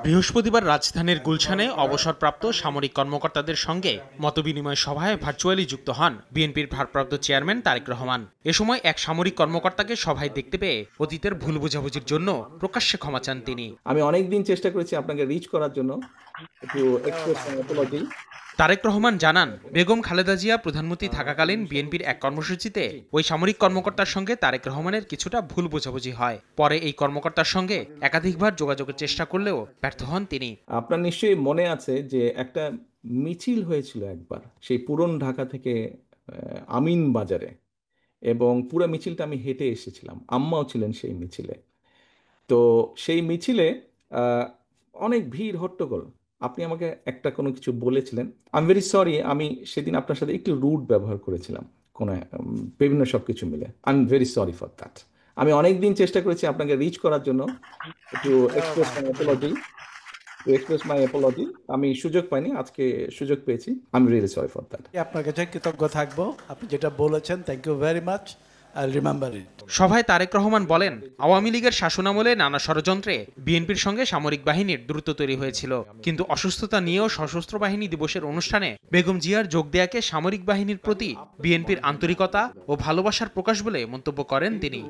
বৃহস্পতিবার রাজধানীর গুলশানে অবসরপ্রাপ্ত সামরিক কর্মকর্তাদের সঙ্গে মতবিনিময় সভায় ভার্চুয়ালি যুক্ত হন বিএনপির ভারপ্রাপ্ত চেয়ারম্যান তারেক রহমান। এ সময় এক সামরিক কর্মকর্তাকে সভায় দেখতে পেয়ে অতীতের ভুল বোঝাবুঝির জন্য প্রকাশ্যে ক্ষমা চান তিনি। আমি অনেকদিন চেষ্টা করেছি আপনাকে রিচ করার জন্য, একটু express my apology. Tarique Rahman জানান, বেগম খালেদা জিয়া প্রধানমন্ত্রী থাকাকালীন বিএনপির এক কর্মসূচিতে ওই সামরিক কর্মকর্তার সঙ্গে তারেক রহমানের কিছুটা ভুল বোঝাবুঝি হয়। পরে এই কর্মকর্তার সঙ্গে একাধিকবার যোগাযোগের চেষ্টা করলেও ব্যর্থ হন তিনি। আপনার নিশ্চয়ই মনে আছে যে একটা মিছিল হয়েছিল একবার সেই পুরন ঢাকা থেকে আমিন বাজারে, এবং পুরো মিছিলটা আমি হেঁটে এসেছিলাম, আম্মাও ছিলেন সেই মিছিলে। তো সেই মিছিলে আহ, অনেক ভিড় হট্টগোল। আপনি আমাকে একটা কোনো কিছু বলেছিলেন, আই এম ভেরি সরি, আমি সেদিন আপনার সাথে একটু রুড ব্যবহার করেছিলাম কোনো বিভিন্ন সব কিছু মিলে। I am very sorry for that. আমি অনেক দিন চেষ্টা করেছি আপনাকে রিচ করার জন্য, একটু এক্সপ্রেস মাই অ্যাপোলজি, আমি সুযোগ পাইনি, আজকে সুযোগ পেয়েছি। I am really sorry for that. আপনার কাছে কৃতজ্ঞ থাকবো, আপনি যেটা বলেছেন। Thank you very much, I remember it. সভায় তারেক রহমান বলেন, আওয়ামী লীগের শাসনামলে নানা ষড়যন্ত্রে বিএনপির সঙ্গে সামরিক বাহিনীর দূরত্ব তৈরি হয়েছিল, কিন্তু অসুস্থতা নিয়েও সশস্ত্র বাহিনী দিবসের অনুষ্ঠানে বেগম জিয়ার যোগ দেয়াকে সামরিক বাহিনীর প্রতি বিএনপির আন্তরিকতা ও ভালোবাসার প্রকাশ বলে মন্তব্য করেন তিনি।